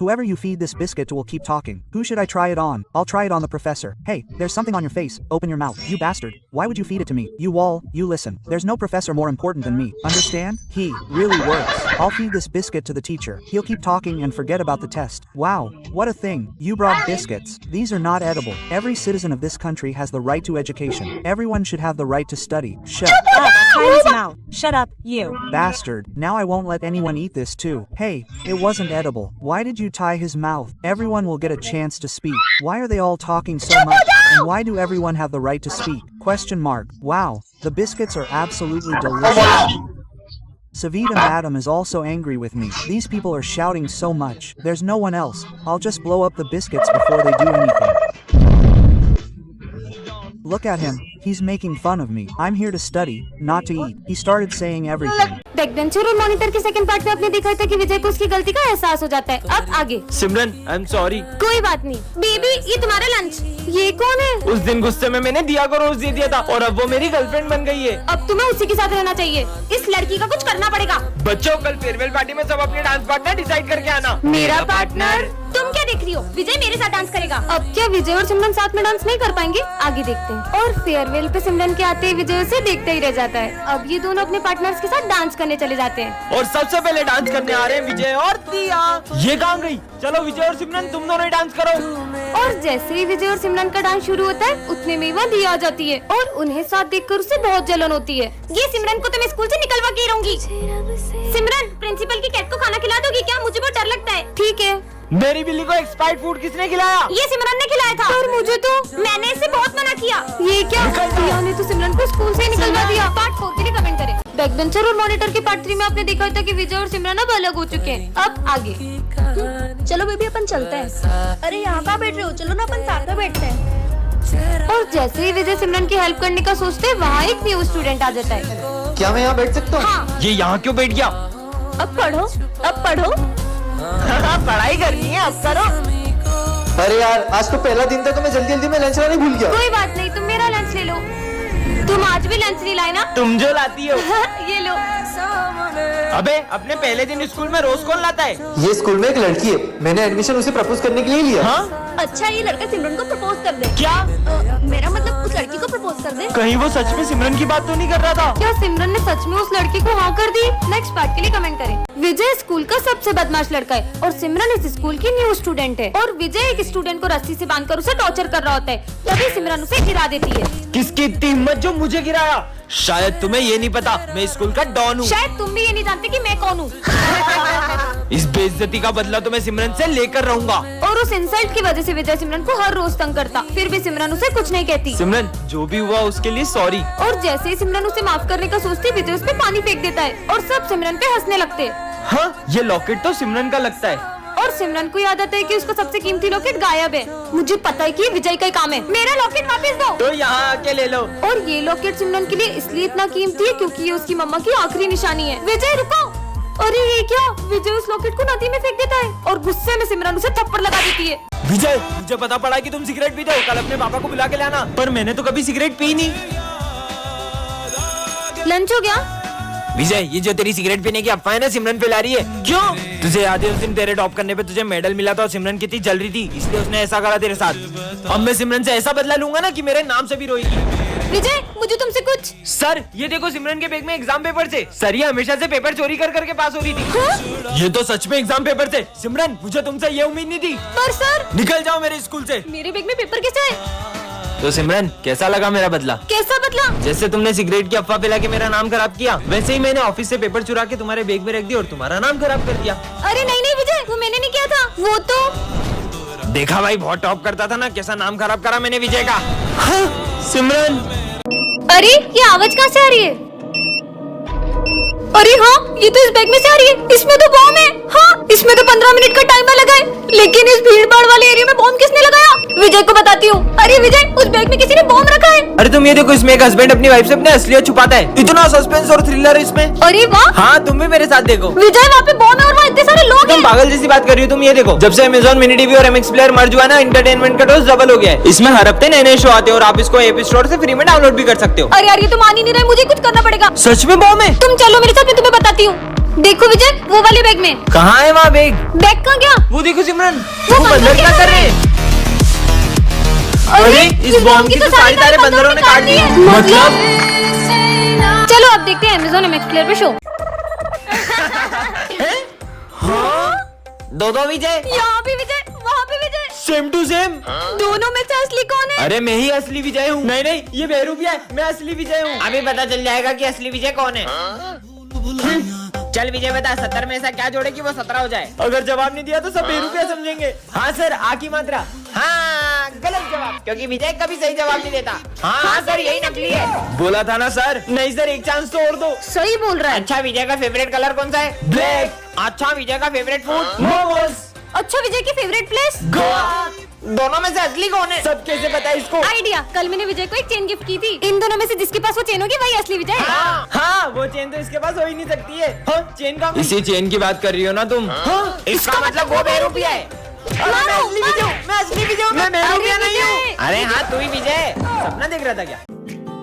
Whoever you feed this biscuit to will keep talking. Who should I try it on? I'll try it on the professor. Hey, there's something on your face. Open your mouth. You bastard. Why would you feed it to me? You wall, you listen. There's no professor more important than me. Understand? He really works. I'll feed this biscuit to the teacher. He'll keep talking and forget about the test. Wow, what a thing. You brought biscuits. These are not edible. Every citizen of this country has the right to education. Everyone should have the right to study. Shut up. Tie his mouth. Shut up, you. Bastard. Now I won't let anyone eat this too. Hey, it wasn't edible. Why did you tie his mouth? Everyone will get a chance to speak. Why are they all talking so much? And why do everyone have the right to speak? Question mark. Wow, the biscuits are absolutely delicious. Savita Madam is also angry with me. These people are shouting so much. There's no one else. I'll just blow up the biscuits before they do anything. Look at him. He's making fun of me. I'm here to study, not to eat. He started saying everything. Backbencher और monitor के second part में आपने देखा था कि विजय को उसकी गलती का एहसास हो जाता है। अब आगे। सिमरन, आई एम सॉरी। कोई बात नहीं। बेबी, ये तुम्हारा लंच। ये कौन है? उस दिन गुस्से में मैंने दिया को रोज दे दिया था और अब वो मेरी गर्लफ्रेंड बन गई है। अब तुम्हें उसी के साथ रहना चाहिए। इस लड़की का कुछ करना पड़ेगा। बच्चों, कल फेयरवेल पार्टी में सब अपने डांस पार्टनर डिसाइड करके आना। मेरा पार्टनर? तुम क्या देख रही हो? विजय मेरे साथ डांस करेगा। अब क्या विजय और सिमरन साथ में डांस नहीं कर पाएंगे? आगे देखते हैं। और फेयरवेल पे सिमरन के आते ही विजय उसे देखते ही रह जाता है। अब ये दोनों अपने पार्टनर्स के साथ डांस करने चले जाते हैं। और सबसे पहले डांस करने आ रहे हैं विजय और दिया। ये कहाँ गई? चलो विजय और सिमरन तुम दोनों ही डांस करो। और जैसे ही विजय और सिमरन का डांस शुरू होता है, उतने में वह दिया आ जाती है और उन्हें साथ देखकर उसे बहुत जलन होती है। ये सिमरन को तो मैं स्कूल से निकलवा के ही रहूंगी। सिमरन, प्रिंसिपल की कैट को खाना खिला दोगी क्या? मुझे बहुत डर लगता है। ठीक है। मेरी बिल्ली को एक्सपायर्ड फूड किसने खिलाया? ये सिमरन ने खिलाया था। और मुझे तो मैंने इसे बहुत मना किया। ये क्या? दिया ने तो सिमरन को स्कूल से निकलवा दिया। पार्ट 4 के लिए कमेंट करें। बैकबेंचर और मॉनिटर के पार्ट 3 में आपने देखा था कि विजय और सिमरन अब अलग हो चुके हैं। अब आगे। चलो बेबी, अपन चलते हैं। अरे यहाँ कहाँ बैठ रहे हो? चलो ना, अपन साथ में बैठते हैं। और जैसे ही विजय सिमरन की हेल्प करने का सोचते हैं, वहाँ एक न्यू स्टूडेंट आ जाता है। क्या मैं यहाँ बैठ सकता हूँ? हाँ। ये यहाँ क्यों बैठ गया? अब पढ़ो, अब पढ़ो। पढ़ाई करनी है, अब करो। अरे यार, आज तो पहला दिन था तो मैं जल्दी में लंच लाने भूल गया। कोई बात नहीं, तुम मेरा लंच ले लो। तुम आज भी लंच नहीं लाए ना? तुम जो लाती हो। ये लो। अबे, अपने पहले दिन स्कूल में रोज कौन लाता है? ये स्कूल में एक लड़की है, मैंने एडमिशन उसे प्रपोज करने के लिए लिया। हाँ? अच्छा, ये लड़का सिमरन को प्रपोज कर दे। क्या? मेरा मतलब उस लड़की को प्रपोज कर दे। कहीं वो सच में सिमरन की बात तो नहीं कर रहा था? क्या सिमरन ने सच में उस लड़की को हाँ कर दी? नेक्स्ट पार्ट के लिए कमेंट करें। विजय स्कूल का सबसे बदमाश लड़का है और सिमरन इस स्कूल की न्यू स्टूडेंट है। और विजय एक स्टूडेंट को रस्सी से बांधकर उसे टॉर्चर कर रहा होता है। तभी सिमरन उसे गिरा देती है। किसकी इतनी हिम्मत जो मुझे गिराया? शायद तुम्हें ये नहीं पता, मैं स्कूल का डॉन हूँ। शायद तुम भी ये नहीं जानते कि मैं कौन हूँ। इस बेइज्जती का बदला तो मैं सिमरन से लेकर रहूंगा। और उस इंसल्ट की वजह से विजय सिमरन को हर रोज तंग करता, फिर भी सिमरन उसे कुछ नहीं कहती। सिमरन, जो भी हुआ उसके लिए सॉरी। और जैसे ही सिमरन उसे माफ करने का सोचती, विजय उस पे पानी फेंक देता है और सब सिमरन पे हंसने लगते हैं। हाँ, ये लॉकेट तो सिमरन का लगता है। और सिमरन को याद आता है कि उसका सबसे कीमती लॉकेट गायब है। मुझे पता है कि विजय का ही काम है। मेरा लॉकेट वापस दो। तो यहाँ आके ले लो। और ये लॉकेट सिमरन के लिए इसलिए इतना कीमती है क्योंकि ये उसकी मम्मा की आखिरी निशानी है। विजय रुको। अरे ये क्या? विजय उस लॉकेट को नदी में फेंक देता है और गुस्से में सिमरन उसे थप्पड़ लगा देती है। विजय, मुझे पता पड़ा कि तुम सिगरेट पीते हो। कल अपने पापा को बुला के लाना। पर मैंने तो कभी सिगरेट पी नहीं। लंच हो गया? विजय, ये जो तेरी सिगरेट पीने की अफवाह है ना, सिमरन फैला रही है। क्यों? तुझे याद है उस दिन तेरे टॉप करने पे तुझे मेडल मिला था और सिमरन कितनी जल रही थी, इसलिए उसने ऐसा करा तेरे साथ। अब मैं सिमरन से ऐसा बदला लूंगा ना कि मेरे नाम से भी रोएगी। विजय, मुझे तुमसे कुछ। सर, ये देखो सिमरन के बैग में एग्जाम पेपर थे। सर, ये हमेशा से पेपर चोरी कर करके पास हो रही थी। हाँ? ये तो सच में एग्जाम पेपर थे। सिमरन, मुझे तुमसे ये उम्मीद नहीं थी। पर सर। निकल जाओ मेरे स्कूल से। मेरे बैग में पेपर कैसे है? तो सिमरन, कैसा लगा मेरा बदला? कैसा बदला? जैसे तुमने सिगरेट की अफवाह फैला के मेरा नाम खराब किया, वैसे ही मैंने ऑफिस से पेपर चुरा के तुम्हारे बैग में रख दिया और तुम्हारा नाम खराब कर दिया। अरे नहीं नहीं विजय, वो मैंने नहीं किया था। वो तो देखा भाई, बहुत टॉप करता था ना, कैसा नाम खराब करा मैंने विजय का। हाँ, सिमरन। अरे ये आवाज कहाँ से आ रही है? अरे हाँ, ये तो इस बैग में से आ रही है। इसमें तो बॉम्ब है। हाँ, इसमें तो 15 मिनट का टाइमर लगा है, लेकिन इस भीड़ भाड़ वाले एरिया में बॉम्ब किसने लगाया? विजय को बताती हूँ। अरे विजय, उस बैग में किसी ने बॉम्ब रखा है। अरे तुम ये देखो, इसमें एक हस्बैंड अपनी वाइफ से अपने असलियत छुपाता है। इतना सस्पेंस और थ्रिलर है इसमें। अरे वाह। हाँ, तुम भी मेरे साथ देखो। विजय, वहाँ पे बॉम्ब है और वहाँ इतने सारे लोग हैं। तुम पागल जैसी बात कर रही हो। तुम ये देखो, जब से अमेज़न मिनी टीवी और MX प्लेयर मर्ज हुआ ना, एंटरटेनमेंट का डोज डबल हो गया है। इसमें हर हफ्ते नए नए शो आते हैं और आप इसको एप स्टोर से फ्री में डाउनलोड भी कर सकते हो। अरे यार, ये तो मान ही नहीं रहे, मुझे कुछ करना पड़ेगा। सच में बॉम्ब है? तुम चलो मेरे साथ, मैं तुम्हें बताती हूँ। देखो विजय, वो वाले बैग में। कहाँ है वहाँ बैग? बैग कहाँ गया? वो देखो सिमरन, वो वो बंदर क्या कर रहे हैं? अरे इस बॉम्ब की तो सारी तारे बंदरों ने काट ली है। मतलब चलो अब देखते हैं अमेज़न MX प्लेयर पे शो। दो विजय, यहाँ भी विजय, वहाँ भी विजय। Same to same. दोनों में से असली कौन है? अरे मैं ही असली विजय हूँ। नहीं नहीं, ये बेहरूपिया है, मैं असली विजय हूँ। अभी पता चल जाएगा कि असली विजय कौन है। चल विजय बता, 70 में ऐसा क्या जोड़े कि वो 17 हो जाए? अगर जवाब नहीं दिया तो सब बेरूपिया समझेंगे। हाँ सर, आ की मात्रा। हाँ गलत जवाब, क्योंकि विजय कभी सही जवाब नहीं देता। हाँ सर, यही नकली है। बोला था ना सर। नहीं सर, एक चांस तो और दो। सही बोल रहा है। अच्छा विजय का फेवरेट कलर कौन सा है? ब्लैक। अच्छा विजय का फेवरेट फूड? मोमोज। अच्छा विजय की फेवरेट प्लेस? गोवा। दोनों में से असली कौन है? सब कैसे पता है इसको? आइडिया, कल मैंने विजय को एक चेन गिफ्ट की थी। इन दोनों में से जिसके पास वो चेन होगी वही असली विजय है। हाँ, वो चेन तो इसके पास हो ही नहीं सकती है। हाँ, चेन का इसी चेन की बात कर रही हो ना तुम? हाँ, इसका मतलब वो बेरूपिया है। मैं असली विजय हूँ, मैं असली विजय हूँ, मैं बेरूपिया नहीं हूँ। अरे हाँ, तू ही विजय। सपना देख रहा था क्या?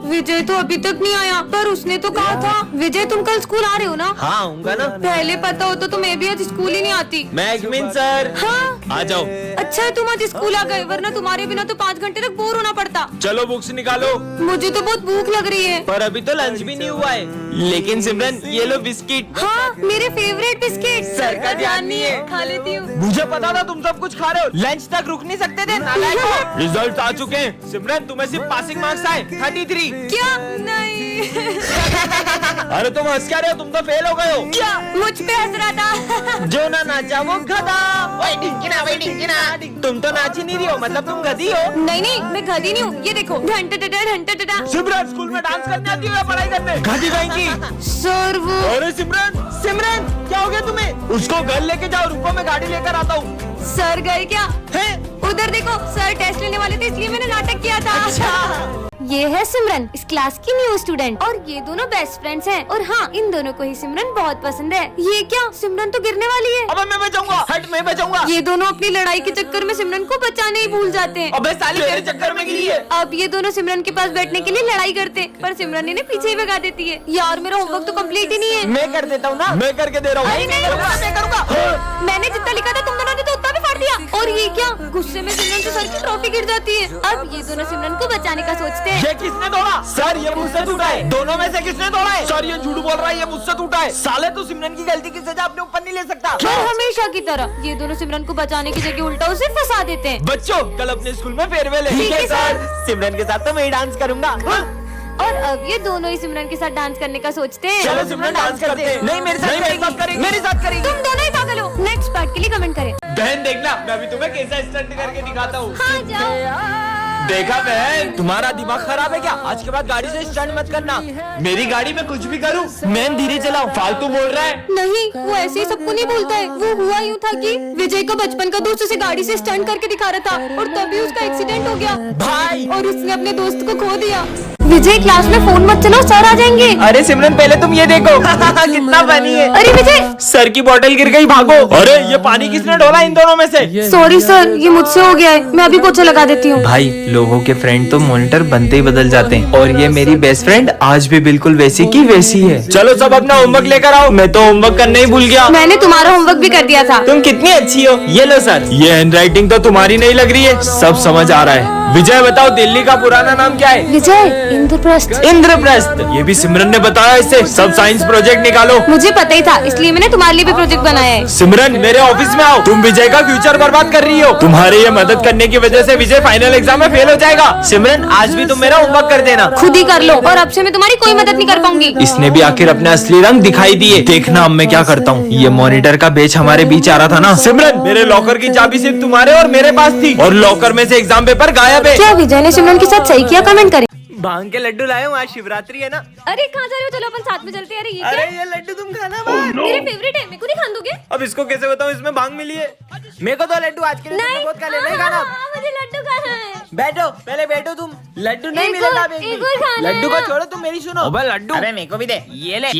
विजय तो अभी तक नहीं आया, पर उसने तो कहा था। विजय तुम कल स्कूल आ रहे हो ना? हाँ आऊंगा ना। पहले पता होता तो मैं भी आज स्कूल ही नहीं आती। मैगमिन सर। हाँ आ जाओ। अच्छा है तुम आज स्कूल आ गए, वरना तुम्हारे बिना तो 5 घंटे तक बोर होना पड़ता। चलो बुक्स निकालो। मुझे तो बहुत भूख लग रही है। पर अभी तो लंच भी नहीं हुआ है। लेकिन सिमरन, ये लो बिस्किट। हाँ मेरे फेवरेट बिस्किट। सर का ध्यान नहीं है। खा लेती हूँ। मुझे पता था तुम सब कुछ खा रहे हो। लंच तक रुक नहीं सकते थे नालायक। रिजल्ट आ चुके हैं सिमरन, तुम्हें सिर्फ पासिंग मार्क्स आए 33। क्या? नहीं। अरे तुम हंस क्या रहे हो? तुम तो फेल हो गए हो। क्या? मुझ पे हंस रहा था। जो ना नाचा वो गधा। वही ढिंकिना। तुम तो नाच ही नहीं रही हो, मतलब तुम गधी हो। नहीं नहीं, मैं गधी नहीं हूँ। ये देखो, ढंटा। सिमरन स्कूल में डांस करने आती हो या पढ़ाई करने? गधी कहीं सर वो। अरे सिमरन क्या हो गया तुम्हें? उसको घर लेके जाओ, रुको मैं गाड़ी लेकर आता हूँ। सर गए क्या? है? उधर देखो, सर टेस्ट लेने वाले थे इसलिए मैंने नाटक किया था। अच्छा। ये है सिमरन, इस क्लास की न्यू स्टूडेंट, और ये दोनों बेस्ट फ्रेंड्स हैं। और हाँ, इन दोनों को ही सिमरन बहुत पसंद है। ये क्या? सिमरन तो गिरने वाली है। अबे मैं बचाऊंगा। हट, मैं बचाऊंगा। ये दोनों अपनी लड़ाई के चक्कर में सिमरन को बचाने ही भूल जाते हैं। अबे साली, तेरे चक्कर में गिरी है। अब ये दोनों सिमरन के पास बैठने के लिए लड़ाई करते, पर सिमरन इन्हें पीछे ही भगा देती है। यार मेरा होमवर्क तो कंप्लीट ही नहीं है। मैं कर देता हूँ ना। मैं करके दे रहा हूँ। अरे नहीं, मैं करूँगा। मैंने जितना लिखा था तुम दोनों ने तो उतना भी फाड़ दिया। और ये क्या? गुस्से में सिमरन से सर की ट्रॉफी गिर जाती है। अब ये दोनों सिमरन को बचाने का सोचते हैं। ये किसने तोड़ा? सर ये मुझसे टूटा है। दोनों में से किसने तोड़ा है? सर ये झूठ बोल रहा है, ये मुझसे टूटा है। साले तू सिमरन की गलती की सजा अपने ऊपर नहीं ले सकता। और हमेशा की तरह ये दोनों सिमरन को बचाने की जगह उल्टा उसे फंसा देते हैं। बच्चों, कल अपने स्कूल में फेयरवेल है। ठीक है सर। सिमरन के साथ तो मैं ही डांस करूंगा। और अब ये दोनों ही सिमरन के साथ डांस करने का सोचते हैं। चलो सिमरन डांस करते हैं। नहीं मेरे साथ करेंगे। मेरे साथ करेंगे। तुम दोनों ही पागल हो। नेक्स्ट पार्ट के लिए कमेंट करें। बहन देखना, मैं अभी तुम्हें कैसा स्टंट करके दिखाता हूँ। हाँ जाओ। देखा बहन, तुम्हारा दिमाग खराब है क्या? आज के बाद गाड़ी से स्टंट मत करना। मेरी गाड़ी में कुछ भी करूँ मैं धीरे चलाओ। फालतू बोल रहा है। नहीं, वो ऐसे ही सबको नहीं बोलता है। वो हुआ यूँ था कि विजय का बचपन का दोस्त उसे गाड़ी से स्टंट करके दिखा रहा था, और तभी उसका एक्सीडेंट हो गया भाई, और उसने अपने दोस्त को खो दिया। विजय क्लास में फोन मत चलाओ, सर आ जाएंगे। अरे सिमरन पहले तुम ये देखो। कितना फनी है। अरे विजय, सर की बोतल गिर गई, भागो। अरे ये पानी किसने डोला इन दोनों में से? सॉरी सर, ये मुझसे हो गया है। मैं अभी पोछा लगा देती हूँ। भाई, लोगों के फ्रेंड तो मॉनिटर बनते ही बदल जाते हैं, और ये मेरी बेस्ट फ्रेंड आज भी बिल्कुल वैसी की वैसी है। चलो सब अपना होमवर्क लेकर आओ। मैं तो होमवर्क करने ही भूल गया। मैंने तुम्हारा होमवर्क भी कर दिया था। तुम कितनी अच्छी हो। ये लो सर। ये हैंडराइटिंग तो तुम्हारी नहीं लग रही है, सब समझ आ रहा है। विजय बताओ, दिल्ली का पुराना नाम क्या है? विजय, इंद्रप्रस्थ। इंद्रप्रस्थ। ये भी सिमरन ने बताया इसे। सब साइंस प्रोजेक्ट निकालो। मुझे पता ही था, इसलिए मैंने तुम्हारे लिए भी प्रोजेक्ट बनाया है। सिमरन मेरे ऑफिस में आओ। तुम विजय का फ्यूचर बर्बाद कर रही हो। तुम्हारे ये मदद करने की वजह से विजय फाइनल एग्जाम में फेल हो जाएगा। सिमरन आज भी तुम मेरा होमवर्क कर देना। खुद ही कर लो, और अब से मैं तुम्हारी कोई मदद नहीं कर पाऊंगी। इसने भी आखिर अपने असली रंग दिखाई दिए। देखना अब मैं क्या करता हूँ। ये मॉनिटर का बेच हमारे बीच आ रहा था ना। सिमरन, मेरे लॉकर की चाबी सिर्फ तुम्हारे और मेरे पास थी, और लॉकर में से एग्जाम पेपर गायब है। क्या विजय ने सिमरन के साथ सही किया? कमेंट करें। भांग के लड्डू लाए हूँ, आज शिवरात्रि है ना। अरे कहाँ जा रहे हो? चलो अपन साथ में चलते हैं। अरे ये अरे क्या? ये लड्डू तुम खाना। मेरे फेवरेट है, मेरे को नहीं खान दोगे? अब इसको कैसे बताऊँ, इसमें भांग मिली है। मेरे को तो लड्डू आज के लिए नहीं, बहुत खा ले, नहीं खाना। मुझे लड्डू खाना है। बैठो, पहले बैठो तुम। लड्डू नहीं एक मिलेगा और- अभी भी। एक और खाना लड्डू है को ना। छोड़ो, तुम मेरी सुनो। अबे लड्डू। अरे मेरे को भी दे। ये ले।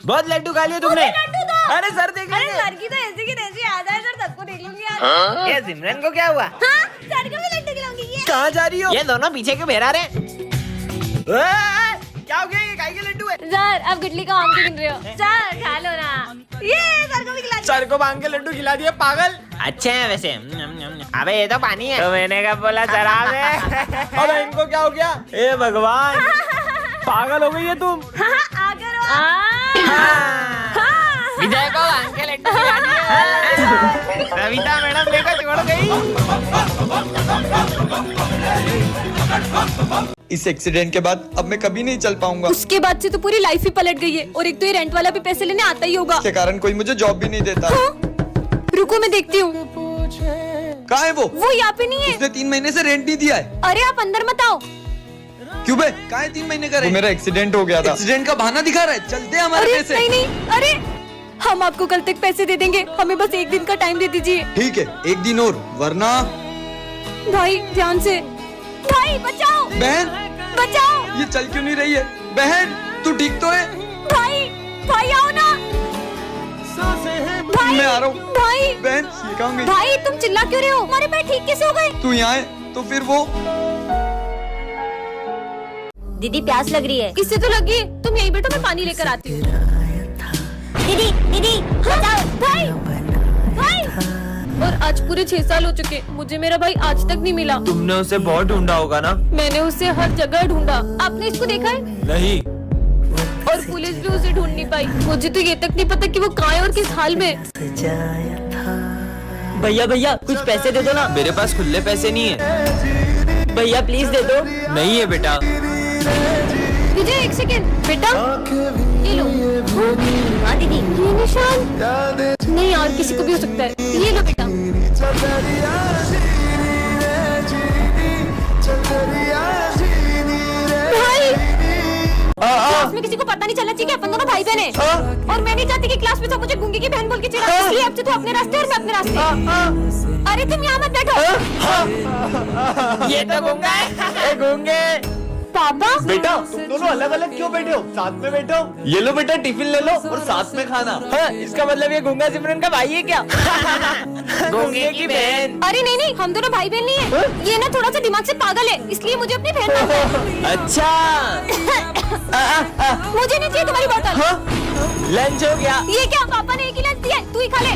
बहुत लड्डू खा लिए तुमने। लड्डू दो। अरे सर देख अरे सर की तो ऐसी की तैसी याद है, सर सबको देख लूंगी यार। ये सिमरन को क्या हुआ? हाँ, सर को भी लड्डू खिलाऊंगी। ये कहाँ जा रही हो? ये दोनों पीछे क्यों बहरा रहे? क्या हो गया? ये गाय के लड्डू है। सर आप गुटली का आम क्यों गिन रहे हो? सर खा लो ना। ये सर को भी खिला दिया। सर को भांग के लड्डू खिला दिए पागल। अच्छे हैं वैसे। अबे ये तो पानी है। तो मैंने कब बोला शराब है? अबे इनको क्या हो गया? ए भगवान, पागल हो गई है तुम। आ करो। विजय को भांग के लड्डू खिला दिए। रविता मैडम लेकर छोड़ गई। इस एक्सीडेंट के बाद अब मैं कभी नहीं चल पाऊंगा। उसके बाद से तो पूरी लाइफ ही पलट गई है। और एक तो ये रेंट वाला भी पैसे लेने आता ही होगा। इसके कारण कोई मुझे जॉब भी नहीं देता। रुको मैं देखती हूँ। कहाँ है वो यहाँ पे नहीं है। उसने 3 महीने से रेंट नहीं दिया है। अरे आप अंदर मत आओ। क्यों बे? कहाँ है 3 महीने का रेंट? मेरा एक्सीडेंट हो गया था। एक्सीडेंट का बहाना दिखा रहा है। चलते हैं हमारे अरे पैसे। नहीं नहीं, अरे हम आपको कल तक पैसे दे देंगे। हमें बस 1 दिन का टाइम दे दीजिए। ठीक है, 1 दिन और, वरना। भाई ध्यान से। भाई बचाओ, बहन, बचाओ। ये चल क्यों नहीं रही है? बहन तू ठीक तो है? भाई भाई आओ ना। भाई मैं आ रहा हूँ। भाई बहन ये कहाँ गई? भाई तुम चिल्ला क्यों रहे हो? हमारे पैर ठीक कैसे हो गए? तू यहाँ है तो फिर वो। दीदी प्यास लग रही है। इससे तो लगी। तुम यहीं बैठो, मैं पानी लेकर आती हूँ। दीदी दीदी बचाओ। भाई भाई। और आज पूरे 6 साल हो चुके, मुझे मेरा भाई आज तक नहीं मिला। तुमने उसे बहुत ढूंढा होगा ना? मैंने उसे हर जगह ढूंढा। आपने इसको देखा है? नहीं। और पुलिस भी उसे ढूंढ नहीं पाई। मुझे तो ये तक नहीं पता कि वो कहाँ है और किस हाल में। भैया भैया कुछ पैसे दे दो ना। मेरे पास खुले पैसे नहीं है। भैया प्लीज दे दो। नहीं है बेटा। विजय 1 सेकेंड बेटा, ये लो। हाँ दीदी, ये निशान नहीं यार, किसी को भी हो सकता है। ये लो बेटा। भाई क्लास में किसी को पता नहीं चलना चाहिए कि अपन दोनों भाई बहन हैं। और मैं नहीं चाहती कि क्लास में सब मुझे गूंगे की बहन बोल के चिढ़ाए। इसलिए अब से तू अपने रास्ते और मैं अपने रास्ते। अरे तुम यहाँ मत बैठो। ये तो गूंगा है। गूंगे। पापा बेटा तुम दोनों अलग अलग क्यों बैठे हो? साथ में बैठो। ये लो बेटा, टिफिन ले लो और साथ में खाना। हाँ, इसका मतलब ये गूंगा सिमरन का भाई है क्या? गूंगे की बहन। अरे नहीं नहीं, हम दोनों भाई बहन नहीं है। ये ना थोड़ा सा दिमाग से पागल है, इसलिए मुझे अपनी बहन मानता है। अच्छा। मुझे नहीं चाहिए तुम्हारी बोतल। लंच हो गया? ये क्या, पापा ने एक ही लंच दिया है, तू ही खा ले।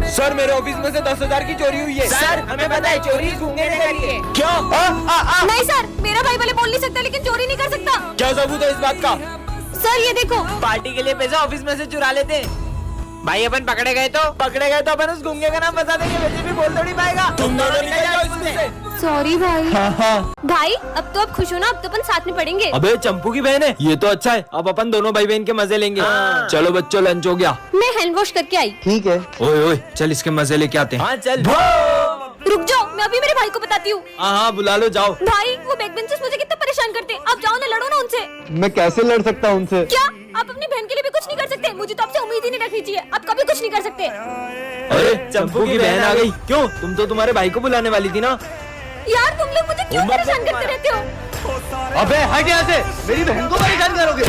सर मेरे ऑफिस में से 10,000 की चोरी हुई है। सर हमें पता है, चोरी गूंगे ने करी है। क्यों? नहीं सर, मेरा भाई भले बोल नहीं सकता लेकिन चोरी नहीं कर सकता। क्या सबूत है इस बात का? सर ये देखो। पार्टी के लिए पैसा ऑफिस में से चुरा लेते हैं। भाई अपन पकड़े गए तो अपन उस गूंगे का नाम बता देंगे। वैसे भी बोल थोड़ी पाएगा। तुम दोनों निकल जाओ स्कूल से। सॉरी भाई। भाई अब तो आप खुश हो ना? अब तो अपन साथ में पढ़ेंगे। अबे चंपू की बहन है ये तो अच्छा है। अब अपन दोनों भाई बहन के मजे लेंगे। चलो बच्चों लंच हो गया। मैं हैंड वॉश करके आई। ठीक है। ओए ओए चल इसके मजे लेके आते हैं। हाँ चल। रुक जाओ, मैं अभी मेरे भाई को बताती हूँ। हाँ बुला लो जाओ। भाई वो बैक बेंचर्स मुझे कितना परेशान करते हैं। आप जाओ ना, लड़ो ना उनसे। मैं कैसे लड़ सकता हूँ उनसे? क्या आप अपनी बहन के लिए भी कुछ नहीं कर सकते? मुझे तो आपसे उम्मीद ही नहीं रखनी चाहिए। आप कभी कुछ नहीं कर सकते। अरे चंपू की बहन आ गई। क्यों, तुम तो तुम्हारे भाई को बुलाने वाली थी ना? यार तुम लोग मुझे क्यों परेशान करते रहते हो? अबे हट यहाँ से, मेरी बहन को परेशान करोगे।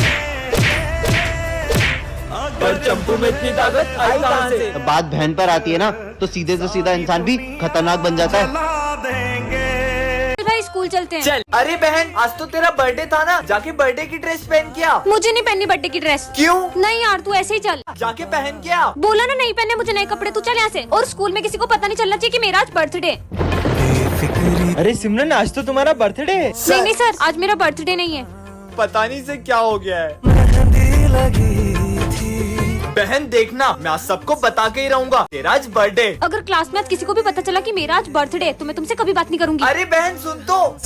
पर चंपू में इतनी ताकत आई कहाँ से? बात बहन पर आती है ना, तो सीधे से सीधा इंसान भी खतरनाक बन जाता है। भाई स्कूल चलते हैं। चल। अरे बहन आज तो तेरा बर्थडे था ना, जाके बर्थडे की ड्रेस पहन के आ। मुझे नहीं पहननी बर्थडे की ड्रेस। क्यों? नहीं यार तू ऐसे ही चल। जाके पहन के आ। बोला ना नहीं पहनने मुझे नए कपड़े। तू चल यहाँ से। और स्कूल में किसी को पता नहीं चलना चाहिए कि मेरा आज बर्थडे। अरे सिमरन आज तो तुम्हारा बर्थडे है। नहीं नहीं सर, आज मेरा बर्थडे नहीं है। पता नहीं से क्या हो गया है। बहन देखना, मैं आज सबको बता के ही रहूंगा तेरा आज बर्थडे। अगर क्लास में आज किसी को भी पता चला कि मेरा आज बर्थडे है तो मैं तुमसे कभी बात नहीं करूंगी। अरे बहन सुन तो।